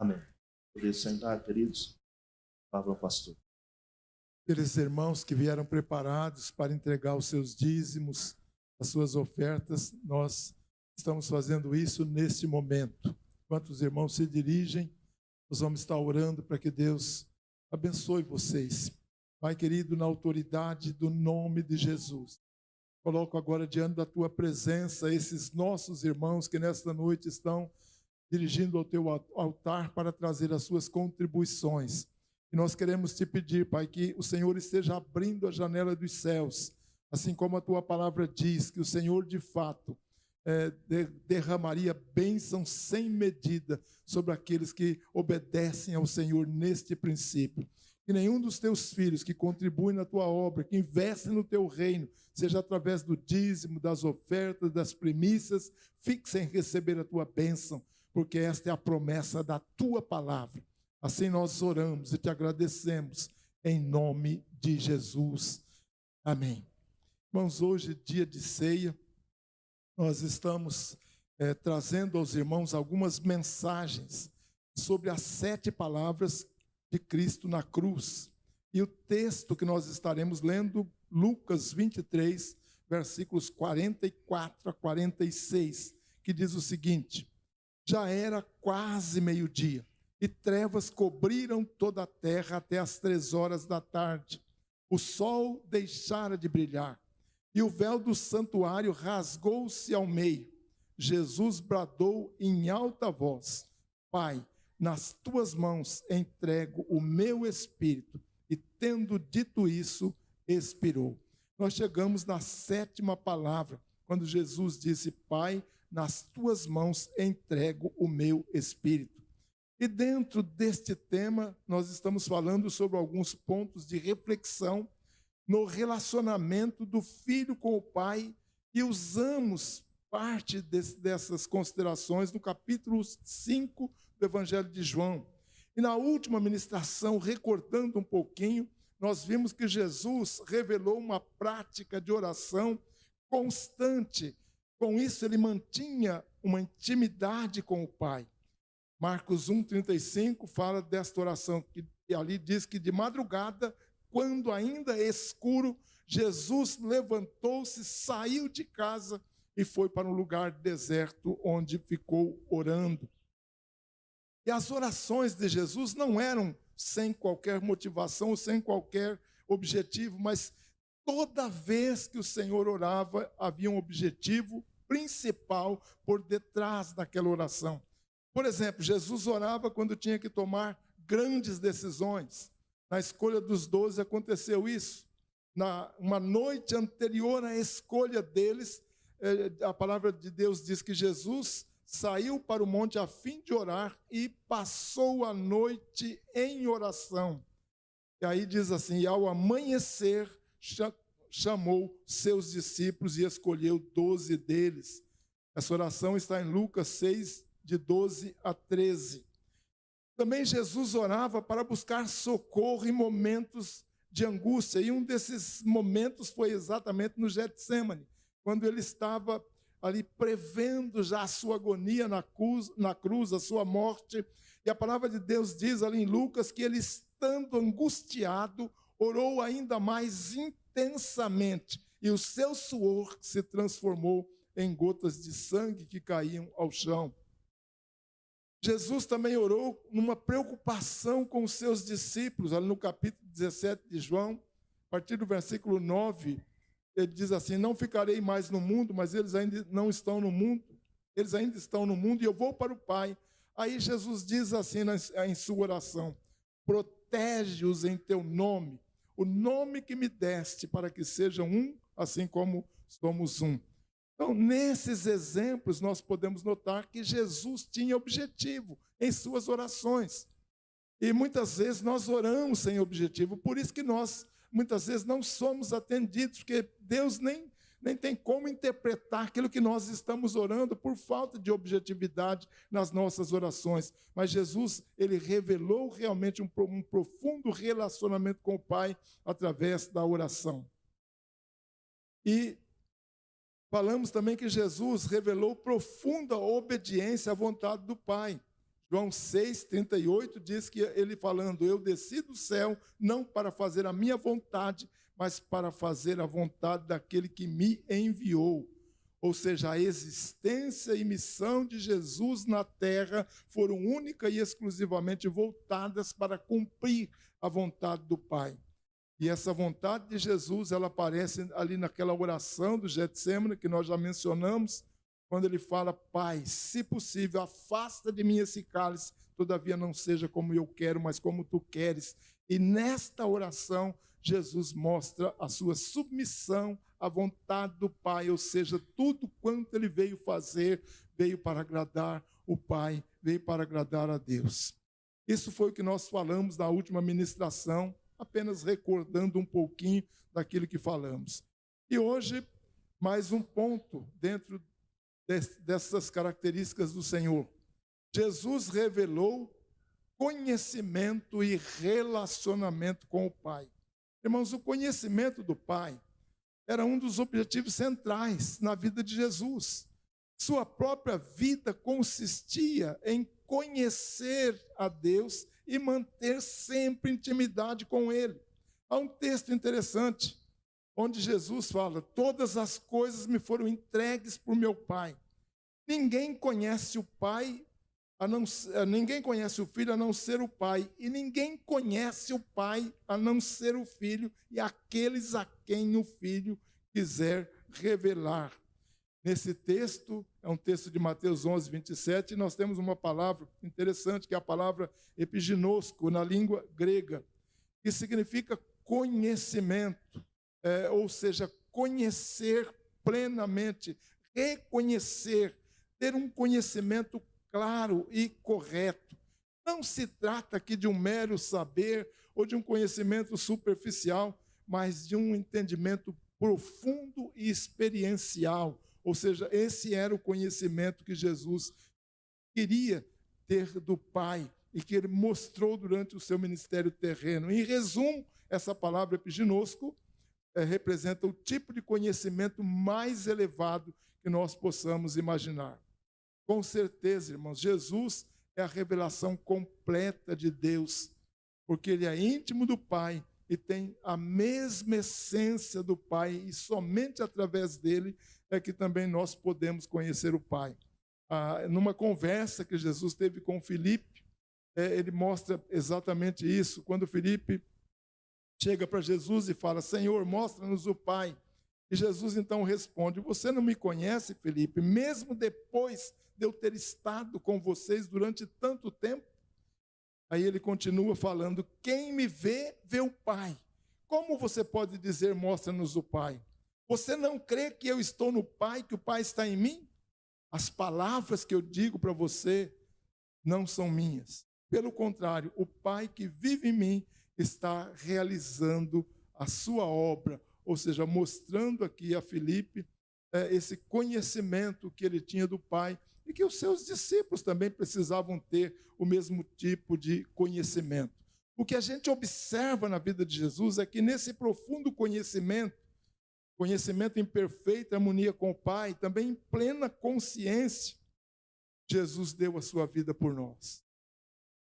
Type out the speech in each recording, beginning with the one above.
Amém. Poder sentar, queridos. Palavra ao pastor. Aqueles irmãos que vieram preparados para entregar os seus dízimos, as suas ofertas, nós estamos fazendo isso neste momento. Enquanto os irmãos se dirigem, nós vamos estar orando para que Deus abençoe vocês. Pai querido, na autoridade do nome de Jesus, coloco agora diante da tua presença esses nossos irmãos que nesta noite estão dirigindo ao teu altar para trazer as suas contribuições. E nós queremos te pedir, Pai, que o Senhor esteja abrindo a janela dos céus, assim como a tua palavra diz, que o Senhor de fato derramaria bênção sem medida sobre aqueles que obedecem ao Senhor neste princípio. Que nenhum dos teus filhos que contribuem na tua obra, que investem no teu reino, seja através do dízimo, das ofertas, das primícias, fique sem receber a tua bênção, porque esta é a promessa da tua palavra. Assim nós oramos e te agradecemos em nome de Jesus. Amém. Irmãos, hoje, dia de ceia, nós estamos trazendo aos irmãos algumas mensagens sobre as 7 palavras de Cristo na cruz. E o texto que nós estaremos lendo, Lucas 23, versículos 44 a 46, que diz o seguinte: já era quase meio-dia, e trevas cobriram toda a terra até as 3 horas da tarde. O sol deixara de brilhar, e o véu do santuário rasgou-se ao meio. Jesus bradou em alta voz: Pai, nas tuas mãos entrego o meu espírito. E tendo dito isso, expirou. Nós chegamos na 7ª palavra, quando Jesus disse: Pai, nas tuas mãos entrego o meu espírito. E dentro deste tema, nós estamos falando sobre alguns pontos de reflexão no relacionamento do filho com o pai, e usamos parte dessas considerações no capítulo 5 do Evangelho de João. E na última ministração, recordando um pouquinho, nós vimos que Jesus revelou uma prática de oração constante. Com isso, ele mantinha uma intimidade com o Pai. Marcos 1,35 fala desta oração, que ali diz que de madrugada, quando ainda é escuro, Jesus levantou-se, saiu de casa e foi para um lugar deserto, onde ficou orando. E as orações de Jesus não eram sem qualquer motivação, sem qualquer objetivo, mas toda vez que o Senhor orava, havia um objetivo principal por detrás daquela oração. Por exemplo, Jesus orava quando tinha que tomar grandes decisões. Na escolha dos 12 aconteceu isso. Uma noite anterior à escolha deles, a palavra de Deus diz que Jesus saiu para o monte a fim de orar e passou a noite em oração. E aí diz assim: e ao amanhecer chamou seus discípulos e escolheu 12 deles. Essa oração está em Lucas 6, de 12 a 13. Também Jesus orava para buscar socorro em momentos de angústia, e um desses momentos foi exatamente no Getsêmani, quando ele estava ali prevendo já a sua agonia na cruz, a sua morte. E a palavra de Deus diz ali em Lucas que ele, estando angustiado, orou ainda mais intensamente, e o seu suor se transformou em gotas de sangue que caíam ao chão. Jesus também orou numa preocupação com os seus discípulos, ali no capítulo 17 de João, a partir do versículo 9, ele diz assim: não ficarei mais no mundo, mas eles ainda não estão no mundo, eles ainda estão no mundo e eu vou para o Pai. Aí Jesus diz assim em sua oração: protege-os em teu nome, o nome que me deste, para que sejam um, assim como somos um. Então, nesses exemplos, nós podemos notar que Jesus tinha objetivo em suas orações. E muitas vezes nós oramos sem objetivo, por isso que nós muitas vezes não somos atendidos, porque Deus nem tem como interpretar aquilo que nós estamos orando por falta de objetividade nas nossas orações. Mas Jesus, ele revelou realmente um profundo relacionamento com o Pai através da oração. E falamos também que Jesus revelou profunda obediência à vontade do Pai. João 6,38 diz que ele falando, eu desci do céu não para fazer a minha vontade, mas para fazer a vontade daquele que me enviou. Ou seja, a existência e missão de Jesus na terra foram única e exclusivamente voltadas para cumprir a vontade do Pai. E essa vontade de Jesus, ela aparece ali naquela oração do Getsêmani, que nós já mencionamos, quando ele fala, Pai, se possível, afasta de mim esse cálice, todavia não seja como eu quero, mas como tu queres. E nesta oração, Jesus mostra a sua submissão à vontade do Pai, ou seja, tudo quanto ele veio fazer, veio para agradar o Pai, veio para agradar a Deus. Isso foi o que nós falamos na última ministração, apenas recordando um pouquinho daquilo que falamos. E hoje, mais um ponto dentro dessas características do Senhor. Jesus revelou conhecimento e relacionamento com o Pai. Irmãos, o conhecimento do Pai era um dos objetivos centrais na vida de Jesus. Sua própria vida consistia em conhecer a Deus e manter sempre intimidade com Ele. Há um texto interessante, onde Jesus fala, todas as coisas me foram entregues por meu Pai. Ninguém conhece o Pai, ninguém conhece o Filho a não ser o Pai, e ninguém conhece o Pai a não ser o Filho e aqueles a quem o Filho quiser revelar. Nesse texto, é um texto de Mateus 11, 27, e nós temos uma palavra interessante, que é a palavra epiginosko, na língua grega, que significa conhecimento, ou seja, conhecer plenamente, reconhecer, ter um conhecimento claro e correto. Não se trata aqui de um mero saber ou de um conhecimento superficial, mas de um entendimento profundo e experiencial. Ou seja, esse era o conhecimento que Jesus queria ter do Pai e que ele mostrou durante o seu ministério terreno. Em resumo, essa palavra epiginosko representa o tipo de conhecimento mais elevado que nós possamos imaginar. Com certeza, irmãos, Jesus é a revelação completa de Deus, porque ele é íntimo do Pai e tem a mesma essência do Pai, e somente através dele é que também nós podemos conhecer o Pai. Numa conversa que Jesus teve com Filipe, ele mostra exatamente isso, quando Filipe chega para Jesus e fala, Senhor, mostra-nos o Pai. E Jesus então responde, você não me conhece, Filipe, mesmo depois de eu ter estado com vocês durante tanto tempo? Aí ele continua falando, quem me vê, vê o Pai. Como você pode dizer, mostra-nos o Pai? Você não crê que eu estou no Pai, que o Pai está em mim? As palavras que eu digo para você não são minhas. Pelo contrário, o Pai que vive em mim está realizando a sua obra, ou seja, mostrando aqui a Filipe esse conhecimento que ele tinha do Pai e que os seus discípulos também precisavam ter o mesmo tipo de conhecimento. O que a gente observa na vida de Jesus é que nesse profundo conhecimento em perfeita harmonia com o Pai, também em plena consciência, Jesus deu a sua vida por nós.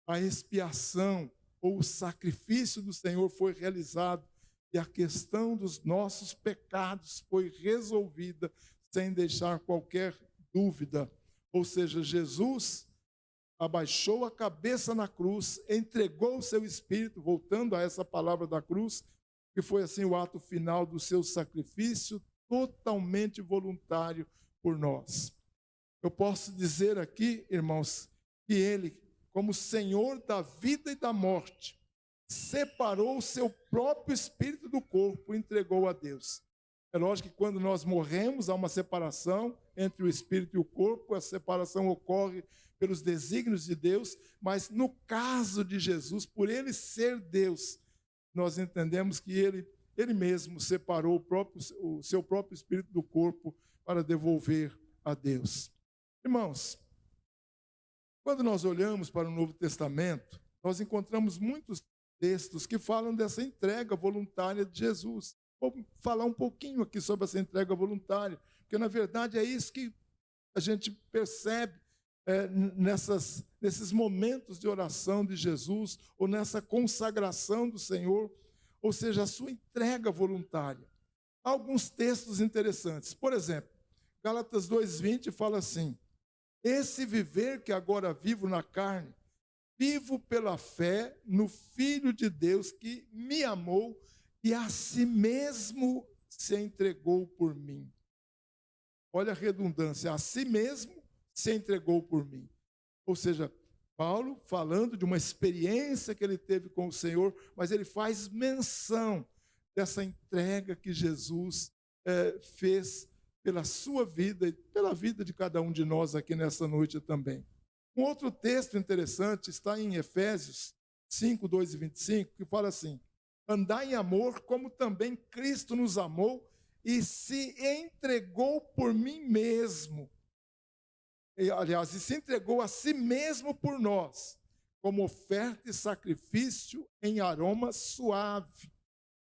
A expiação ou o sacrifício do Senhor foi realizado e a questão dos nossos pecados foi resolvida sem deixar qualquer dúvida. Ou seja, Jesus abaixou a cabeça na cruz, entregou o seu espírito, voltando a essa palavra da cruz, que foi assim o ato final do seu sacrifício, totalmente voluntário por nós. Eu posso dizer aqui, irmãos, que ele, como Senhor da vida e da morte, separou o seu próprio espírito do corpo e entregou a Deus. É lógico que quando nós morremos, há uma separação entre o espírito e o corpo, a separação ocorre pelos desígnios de Deus, mas no caso de Jesus, por ele ser Deus, nós entendemos que ele mesmo separou o seu próprio espírito do corpo para devolver a Deus. Irmãos, quando nós olhamos para o Novo Testamento, nós encontramos muitos textos que falam dessa entrega voluntária de Jesus. Vou falar um pouquinho aqui sobre essa entrega voluntária, porque na verdade é isso que a gente percebe nesses momentos de oração de Jesus, ou nessa consagração do Senhor, ou seja, a sua entrega voluntária. Há alguns textos interessantes. Por exemplo, Gálatas 2:20 fala assim: esse viver que agora vivo na carne, vivo pela fé no Filho de Deus que me amou e a si mesmo se entregou por mim. Olha a redundância, a si mesmo se entregou por mim. Ou seja, Paulo falando de uma experiência que ele teve com o Senhor, mas ele faz menção dessa entrega que Jesus fez pela sua vida e pela vida de cada um de nós aqui nessa noite também. Um outro texto interessante está em Efésios 5, 2 e 25, que fala assim: andai em amor como também Cristo nos amou e se entregou por mim mesmo. E se entregou a si mesmo por nós, como oferta e sacrifício em aroma suave.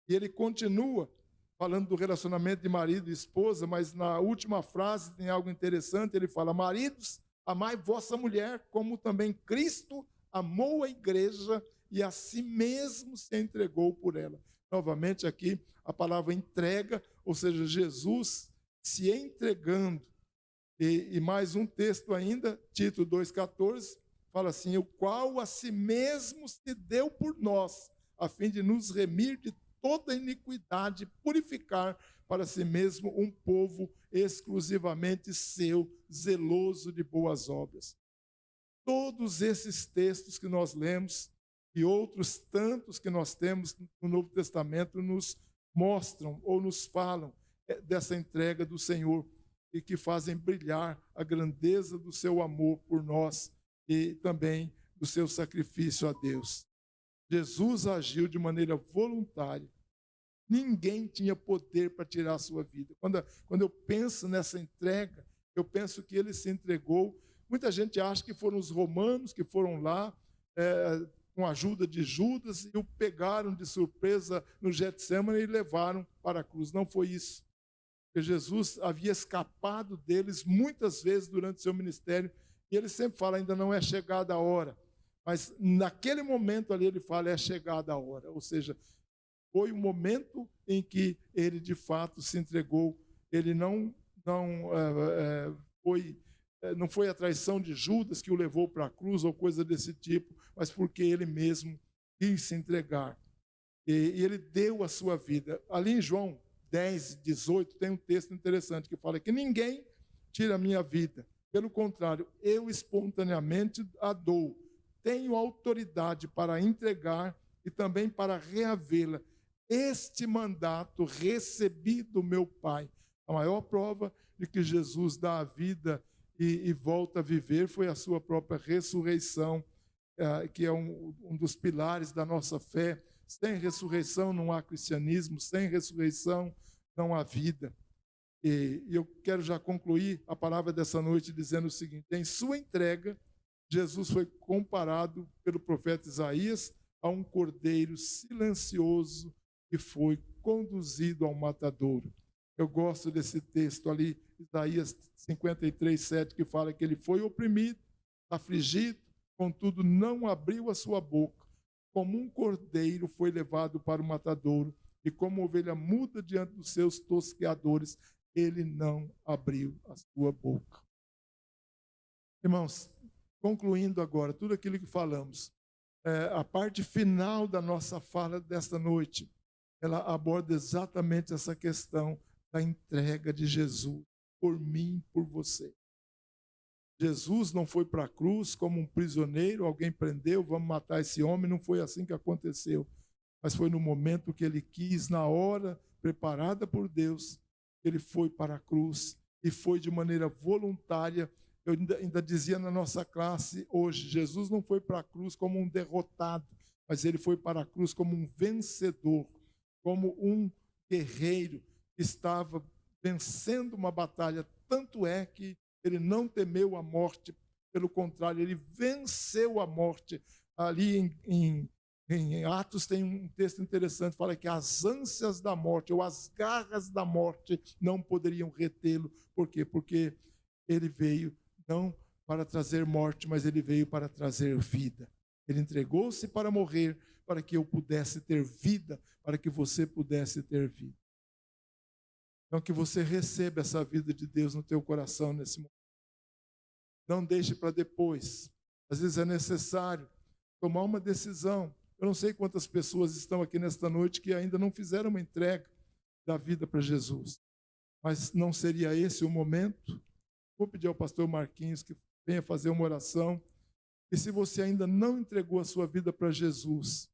E ele continua falando do relacionamento de marido e esposa, mas na última frase tem algo interessante, ele fala: maridos, amai vossa mulher, como também Cristo amou a igreja e a si mesmo se entregou por ela. Novamente aqui a palavra entrega, ou seja, Jesus se entregando. E mais um texto ainda, Tito 2,14, fala assim: o qual a si mesmo se deu por nós, a fim de nos remir de toda iniquidade, purificar para si mesmo um povo exclusivamente seu, zeloso de boas obras. Todos esses textos que nós lemos e outros tantos que nós temos no Novo Testamento nos mostram ou nos falam dessa entrega do Senhor e que fazem brilhar a grandeza do seu amor por nós e também do seu sacrifício a Deus. Jesus agiu de maneira voluntária. Ninguém tinha poder para tirar a sua vida. Quando eu penso nessa entrega, eu penso que ele se entregou. Muita gente acha que foram os romanos que foram lá com a ajuda de Judas e o pegaram de surpresa no Getsemane e levaram para a cruz. Não foi isso. Porque Jesus havia escapado deles muitas vezes durante seu ministério e ele sempre fala: ainda não é chegada a hora. Mas naquele momento ali ele fala: é chegada a hora. Ou seja, foi o momento em que ele de fato se entregou. Ele não foi a traição de Judas que o levou para a cruz ou coisa desse tipo, mas porque ele mesmo quis se entregar. E ele deu a sua vida. Ali em João 10, 18, tem um texto interessante que fala que ninguém tira a minha vida. Pelo contrário, eu espontaneamente a dou. Tenho autoridade para entregar e também para reavê-la. Este mandato recebi do meu Pai. A maior prova de que Jesus dá a vida e volta a viver foi a sua própria ressurreição, que é um dos pilares da nossa fé. Sem ressurreição não há cristianismo, sem ressurreição não há vida. E eu quero já concluir a palavra dessa noite dizendo o seguinte: em sua entrega, Jesus foi comparado pelo profeta Isaías a um cordeiro silencioso que foi conduzido ao matadouro. Eu gosto desse texto ali, Isaías 53, 7, que fala que ele foi oprimido, afligido, contudo não abriu a sua boca. Como um cordeiro foi levado para o matadouro, e como ovelha muda diante dos seus tosqueadores, ele não abriu a sua boca. Irmãos, concluindo agora tudo aquilo que falamos, a parte final da nossa fala desta noite, ela aborda exatamente essa questão da entrega de Jesus por mim, por você. Jesus não foi para a cruz como um prisioneiro, alguém prendeu, vamos matar esse homem, não foi assim que aconteceu. Mas foi no momento que ele quis, na hora preparada por Deus, ele foi para a cruz e foi de maneira voluntária. Eu ainda dizia na nossa classe hoje, Jesus não foi para a cruz como um derrotado, mas ele foi para a cruz como um vencedor, como um guerreiro que estava vencendo uma batalha. Tanto é que ele não temeu a morte, pelo contrário, ele venceu a morte. Ali em Atos tem um texto interessante, fala que as ânsias da morte, ou as garras da morte, não poderiam retê-lo. Por quê? Porque ele veio não para trazer morte, mas ele veio para trazer vida. Ele entregou-se para morrer, para que eu pudesse ter vida, para que você pudesse ter vida. Então, que você receba essa vida de Deus no teu coração nesse momento. Não deixe para depois. Às vezes é necessário tomar uma decisão. Eu não sei quantas pessoas estão aqui nesta noite que ainda não fizeram uma entrega da vida para Jesus. Mas não seria esse o momento? Vou pedir ao pastor Marquinhos que venha fazer uma oração. E se você ainda não entregou a sua vida para Jesus,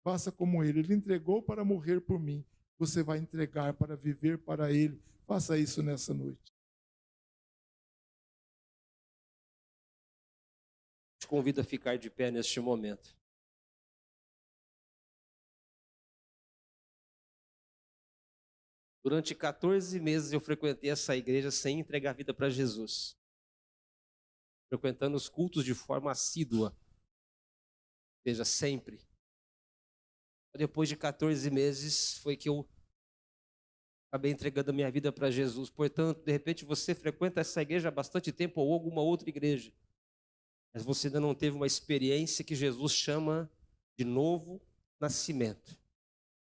faça como ele. Ele entregou para morrer por mim. Você vai entregar para viver para ele. Faça isso nessa noite. Te convido a ficar de pé neste momento. Durante 14 meses eu frequentei essa igreja sem entregar a vida para Jesus. Frequentando os cultos de forma assídua. Ou seja, sempre. Depois de 14 meses foi que eu acabei entregando a minha vida para Jesus. Portanto, de repente você frequenta essa igreja há bastante tempo ou alguma outra igreja. Mas você ainda não teve uma experiência que Jesus chama de novo nascimento.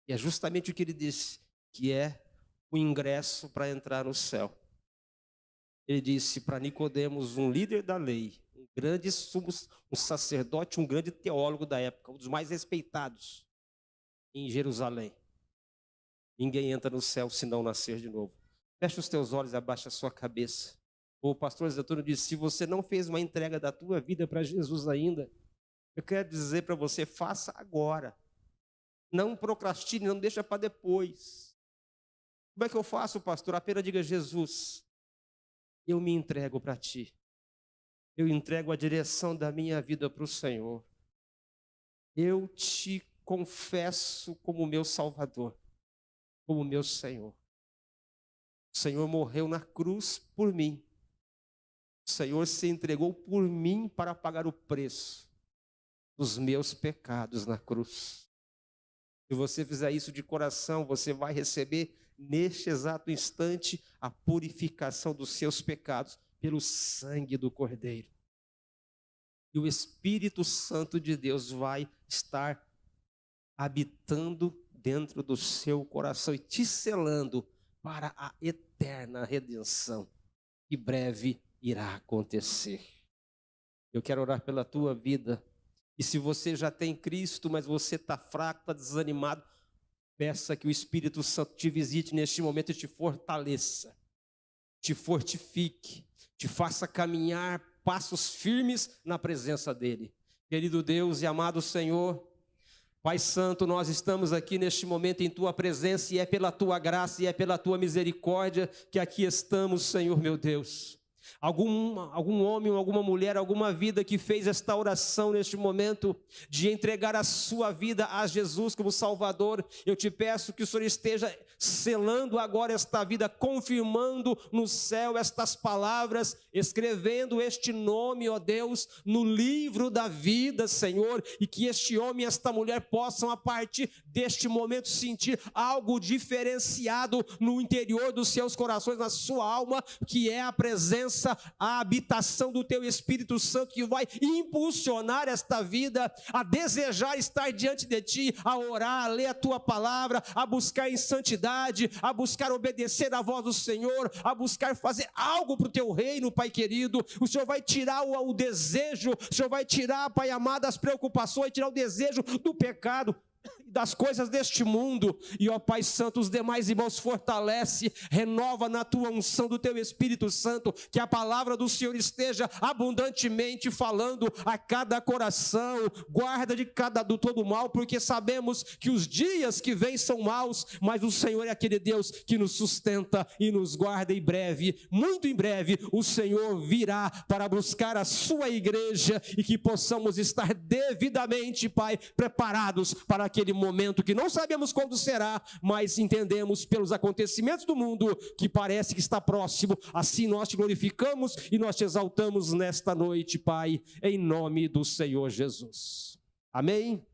E é justamente o que ele disse, que é o ingresso para entrar no céu. Ele disse para Nicodemos, um líder da lei, um grande um sacerdote, um grande teólogo da época, um dos mais respeitados em Jerusalém. Ninguém entra no céu se não nascer de novo. Fecha os teus olhos e abaixa a sua cabeça. O pastor Zé Antônio disse, se você não fez uma entrega da tua vida para Jesus ainda, eu quero dizer para você, faça agora. Não procrastine, não deixa para depois. Como é que eu faço, pastor? Apenas diga, Jesus, eu me entrego para ti. Eu entrego a direção da minha vida para o Senhor. Eu te confesso como meu Salvador, como meu Senhor. O Senhor morreu na cruz por mim. O Senhor se entregou por mim para pagar o preço dos meus pecados na cruz. Se você fizer isso de coração, você vai receber neste exato instante a purificação dos seus pecados pelo sangue do Cordeiro. E o Espírito Santo de Deus vai estar habitando dentro do seu coração e te selando para a eterna redenção, que breve irá acontecer. Eu quero orar pela tua vida. E se você já tem Cristo, mas você está fraco, está desanimado, peça que o Espírito Santo te visite neste momento e te fortaleça, te fortifique, te faça caminhar passos firmes na presença dEle. Querido Deus e amado Senhor, Pai Santo, nós estamos aqui neste momento em Tua presença e é pela Tua graça e é pela Tua misericórdia que aqui estamos, Senhor meu Deus. Algum homem, alguma mulher, alguma vida que fez esta oração neste momento de entregar a sua vida a Jesus como Salvador, eu te peço que o Senhor esteja selando agora esta vida, confirmando no céu estas palavras, escrevendo este nome, ó Deus, no livro da vida, Senhor, e que este homem e esta mulher possam a partir deste momento sentir algo diferenciado no interior dos seus corações, na sua alma, que é a presença, a habitação do teu Espírito Santo, que vai impulsionar esta vida a desejar estar diante de ti, a orar, a ler a tua palavra, a buscar em santidade, a buscar obedecer à voz do Senhor, a buscar fazer algo para o teu reino, Pai querido. O Senhor vai tirar o desejo, o Senhor vai tirar, Pai amado, as preocupações, tirar o desejo do pecado, das coisas deste mundo, e ó Pai Santo, os demais irmãos fortalece, renova na tua unção do teu Espírito Santo, que a palavra do Senhor esteja abundantemente falando a cada coração, guarda do todo mal, porque sabemos que os dias que vêm são maus, mas o Senhor é aquele Deus que nos sustenta e nos guarda. Em breve, muito em breve, o Senhor virá para buscar a sua igreja e que possamos estar devidamente, Pai, preparados para aquele momento que não sabemos quando será, mas entendemos pelos acontecimentos do mundo que parece que está próximo. Assim nós te glorificamos e nós te exaltamos nesta noite, Pai, em nome do Senhor Jesus. Amém?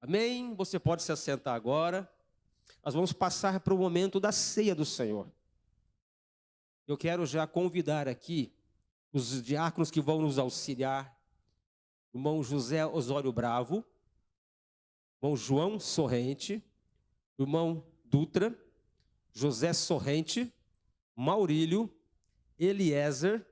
Amém? Você pode se assentar agora. Nós vamos passar para o momento da ceia do Senhor. Eu quero já convidar aqui os diáconos que vão nos auxiliar, irmão José Osório Bravo, irmão João Sorrente, irmão Dutra, José Sorrente, Maurílio, Eliezer,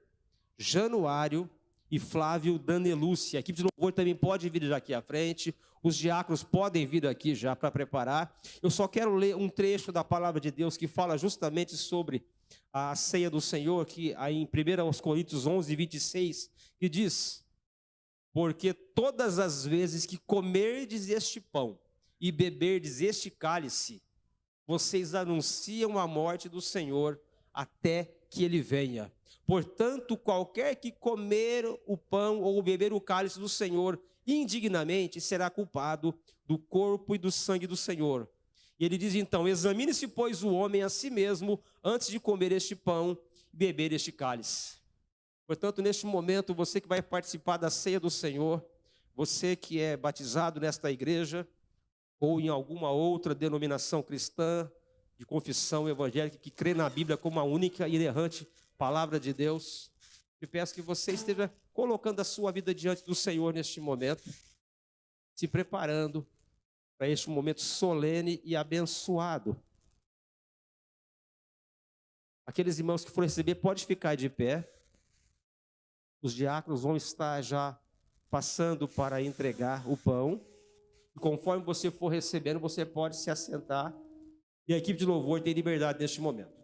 Januário e Flávio Danelúcia. A equipe de louvor também pode vir já aqui à frente. Os diáconos podem vir aqui já para preparar. Eu só quero ler um trecho da palavra de Deus que fala justamente sobre a ceia do Senhor, que aí em 1 Coríntios 11, 26, que diz: porque todas as vezes que comerdes este pão e beberdes este cálice, vocês anunciam a morte do Senhor até que ele venha. Portanto, qualquer que comer o pão ou beber o cálice do Senhor indignamente será culpado do corpo e do sangue do Senhor. E ele diz então: examine-se, pois, o homem a si mesmo antes de comer este pão e beber este cálice. Portanto, neste momento, você que vai participar da ceia do Senhor, você que é batizado nesta igreja ou em alguma outra denominação cristã, de confissão evangélica, que crê na Bíblia como a única e inerrante palavra de Deus, eu peço que você esteja colocando a sua vida diante do Senhor neste momento, se preparando para este momento solene e abençoado. Aqueles irmãos que for receber, pode ficar de pé. Os diáconos vão estar já passando para entregar o pão. E conforme você for recebendo, você pode se assentar. E a equipe de louvor tem liberdade neste momento.